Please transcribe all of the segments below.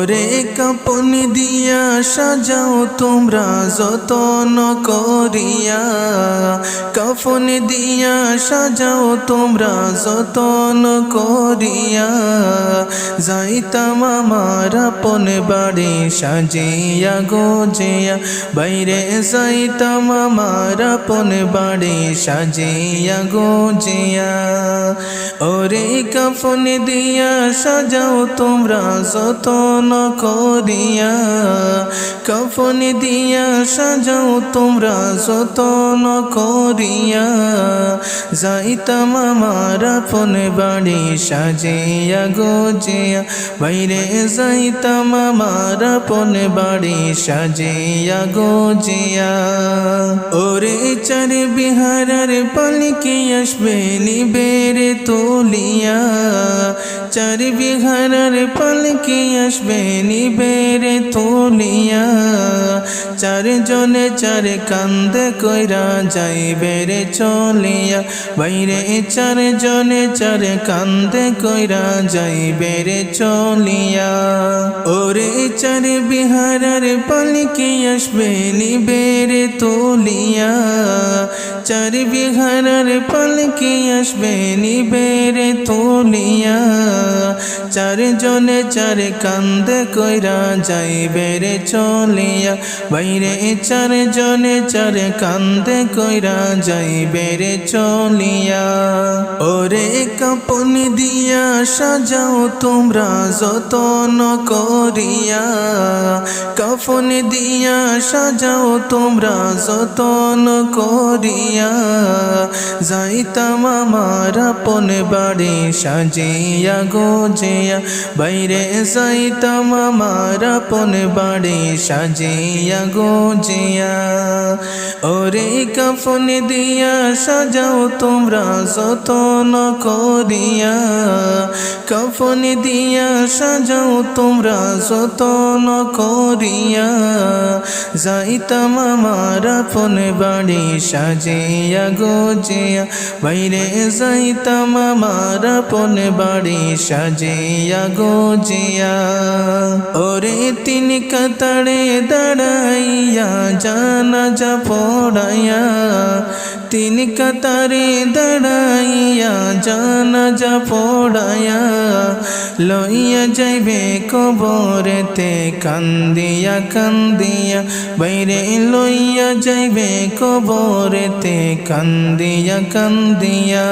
ওরে কাপন দিয়া সাজাও তোমরা যতন করিয়া, কাফন দিয়া সাজাও তোমরা যতন করিয়া, যাইতাম আমার আপন বাড়ি সাজিয়া গোজিয়া, বাইরে যাইতাম আমার আপন বাড়ি সাজিয়া গোজিয়া। ওরে কাফন দিয়া সাজাও তোমরা যতন করিয়া, কাফন দিয়া সাজাও তোমরা যতন করিয়া, যাইতাম আমার আপন বাড়ি সাজিয়া গোজিয়া, বাইরে যাইতাম আমার আপন বাড়ি সাজিয়া গোজিয়া। ওরে চার বিহারার পালকি আসবে নিবেরে তুলিয়া, চার বিহারার পালকি আসবে নিবেরে তুলিয়া, চার জনে চার কান্দে কইরা যাইবে রে চলিয়া, বাইরে চার জনে চার কান্দে কইরা যাইবে রে চলিয়া। ওরে চার বিহারার পালকি আসবে নিবেরে তুলিয়া, চার বিহারার পালকি আসবে নিবেরে তুলিয়া, চার জনে চার কান্দে কইরা যাইবে রে চলিয়া, বাইরে চার জনে চার কান্দে কইরা যাইবে রে চলিয়া। ওরে কাপন দিয়া সাজাও তোমরা যতন করিয়া, কাফন দিয়া সাজাও তোমরা যতন করিয়া, যাইতাম আমার আপন বাড়ি সাজিয়া গোজিয়া, বাইরে যাইতাম আমার আপন বাড়ি সাজিয়া গোজিয়া। ওরে কাফন দিয়া সাজাও তোমরা যতন করিয়া, কাফন দিয়া সাজাও তোমরা যতন করিয়া, যাইতাম আমার আপন বাড়ি সাজিয়া গোজিয়া, বাইরে যাইতাম আমার আপন বাড়ি সাজিয়া গোজিয়া। ওরে তিন কাতারে দাঁড়াইয়া জানাজা পড়াইয়া, তিন কাতারে দাঁড়াইয়া জানাজা পড়াইয়া, লইয়া যাইবে কবরেতে কান্দিয়া কান্দিয়া, বাইরে লইয়া যাইবে কবরেতে কান্দিয়া কান্দিয়া।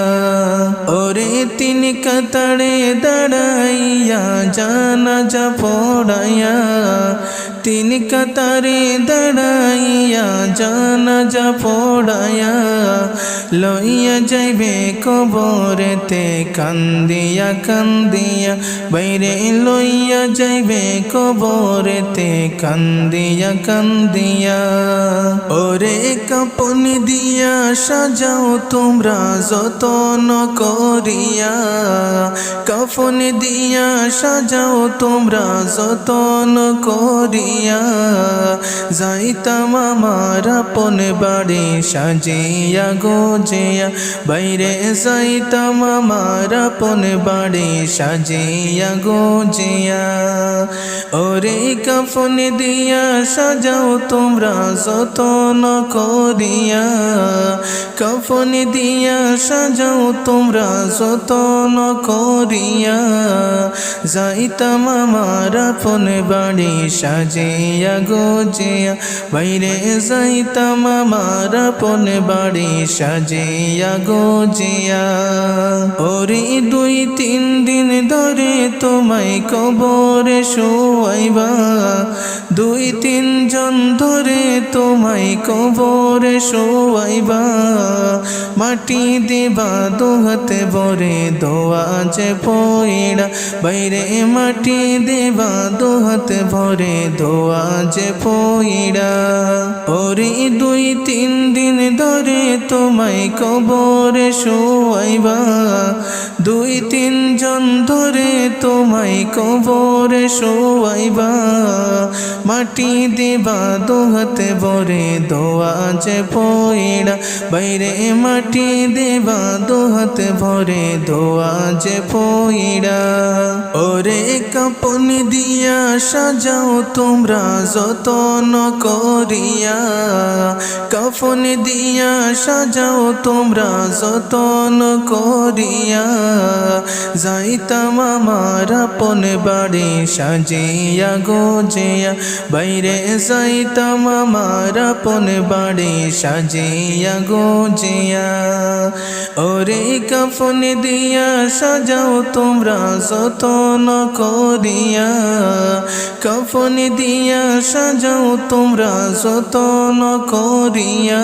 ওরে তিন কাতারে দাঁড়াইয়া জানাজা পড়াইয়া, তিন কাতারে দাঁড়াইয়া জানাজা পড়াইয়া, লইয়া যাইবে কবরেতে কান্দিয়া কান্দিয়া, বাইরে লইয়া যাইবে কবরেতে কান্দিয়া কান্দিয়া। ওরে কাপন দিয়া সাজাও তোমরা যতন করিয়া, কাফন দিয়া সাজাও তোমরা যতন করিয়া, যাইতাম আমার আপন বাড়ি সাজিয়া গোজিয়া, বাইরে যাইতাম আমার আপন বাড়ি সাজিয়া গোজিয়া। ওরে কাফন দিয়া সাজাও তোমরা যতন করিয়া, কাফন দিয়া সাজাও তোমরা যতন করিয়া, যাইতাম আমার আপন বাড়ি সাজিয়া গোজিয়া, বাইরে যাইতাম আমার আপন বাড়ি সাজিয়া গোজিয়া। ওরে দুই তিন দিন ধরে তোমায় কবরে শোয়াইবা, দুই তিন জন ধরে তোমায় কবরে শোয়াইবা, মাটি দেবা দোহাতে ভরে দোয়া যে পইড়া, বাইরে মাটি দেবা দোহাতে ভরে দোয়া যে পইড়া। ওরে দুই তিন দিন ধরে তোমায় কবরে শোয়াইবা, দুই তিন জন ধরে তোমায় কবরে শোয়াইবা, আইবা মাটি দিবা দুহাতে ভরে দোয়া যে পইড়া বাইরে মাটি দিবা দুহাতে ভরে দোয়া যে পইড়া ওরে কাপন দিয়া সাজাও তোমরা যতন করিয়া কাফন দিয়া সাজাও তোমরা যতন করিয়া যাইতাম আমার আপন বাড়ি সাজিয়া গোজিয়া বাইরে যাইতাম আমার আপন বাড়ি সাজিয়া গোজিয়া ওরে কাফন দিয়া সাজাও তোমরা যতন করিয়া কাফন দিয়া সাজাও তোমরা যতন করিয়া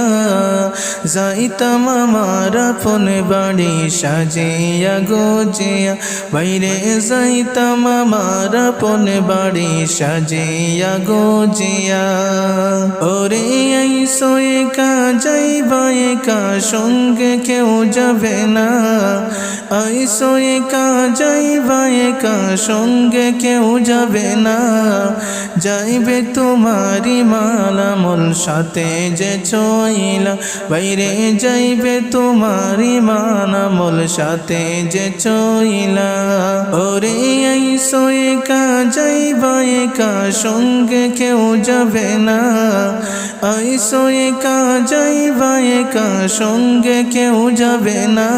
যাইতাম আমার আপন বাড়ি সাজিয়া গোজিয়া বাইরে যাইতাম আমার আপন বাড়ি সাজিয়া গোজিয়া ওরে আইসো একা যাইবা একা সঙ্গে কেউ যাবে না আইসো একা যাইবা একা সঙ্গে কেউ যাবে না যাইবে তোমারি মালামল সাথে যে চইলা বাইরে যাইবে তোমারি মালামল সাথে যে চইলা ওরে আইসো একা যাইবা একা সঙ্গে কেউ যাবে না আইসো একা যাইবা একা সঙ্গে কেউ যাবে না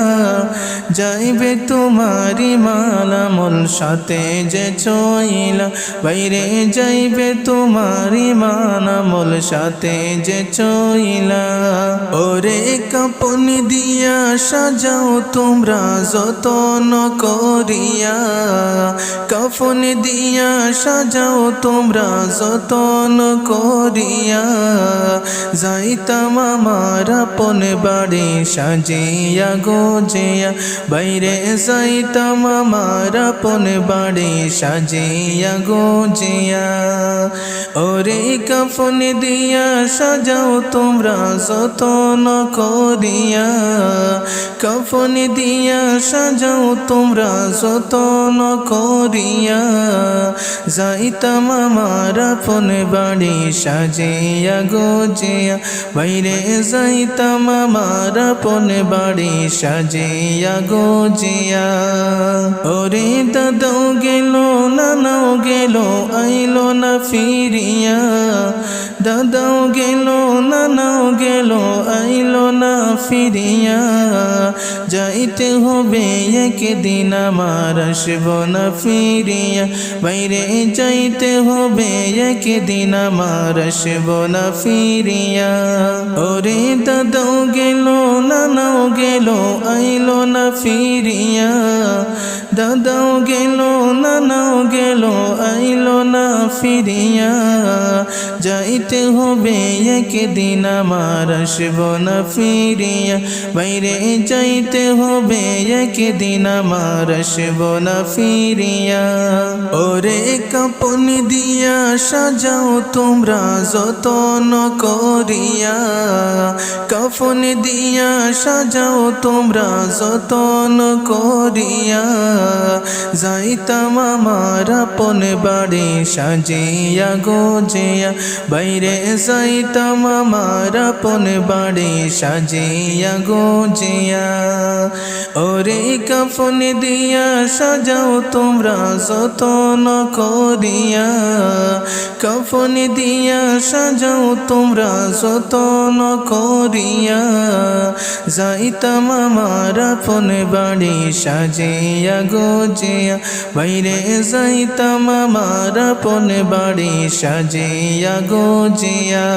যাইবে তোমারি মালামল সাথে যে চইলা বাইরে যাইবে তোমারি মালামল সাথে যে চইলা ওরে কাপন দিয়া সাজাও তোমরা যতন করিয়া কাফন দিয়া সাজাও তোমরা যতন করিয়া যাইতাম আমার আপন বাড়ি সাজিয়া গোজিয়া বাইরে যাইতাম আমার আপন বাড়ি সাজিয়া গোজিয়া ওরে কাফন দিয়া সাজাও তোমরা যতন করিয়া কাফন দিয়া সাজাও তোমরা যতন করিয়া যাইতাম আমার আপন বাড়ি সাজিয়া গোজিয়া বাইরে যাইতাম আমার আপন বাড়ি সাজিয়া গোজিয়া ওরে দাদাও গেল নানাও গেল আইলো না ফিরিয়া দাদাও গেল নানাও গেল আইলো না ফিরিয়া যাইতে হবে একদিন আমার আসব না ফিরিয়া বাইরে যাইতে হবে একদিন আমার আসব না ফিরিয়া ওরে দাদাও গেল নানাও গেল আইলো না ফিরিয়া দাদাও গেল নানাও গেল আইলো না ফিরিয়া যাইতে হবে একদিন আমার আসব না ফিরিয়া বাইরে যাইতে হবে একদিন আমার আসব না ফিরিয়া ওরে কাপন দিয়া সাজাও তোমরা যতন করিয়া কাফন দিয়া সাজাও তোমরা যতন করিয়া যাইতাম আমার আপন বাড়ি সাজিয়া গোজিয়া বাইরে যাইতাম আমার আপন বাড়ি সাজিয়া গোজিয়া ওরে কাফন দিয়া সাজাও তোমরা যতন করিয়া কাফন দিয়া সাজাও তোমরা যতন করিয়া যাইতাম আমার আপন বাড়ি সাজিয়া গোজিয়া বাইরে যাইতাম আমার আপন বাড়ি সাজিয়া গোজিয়া।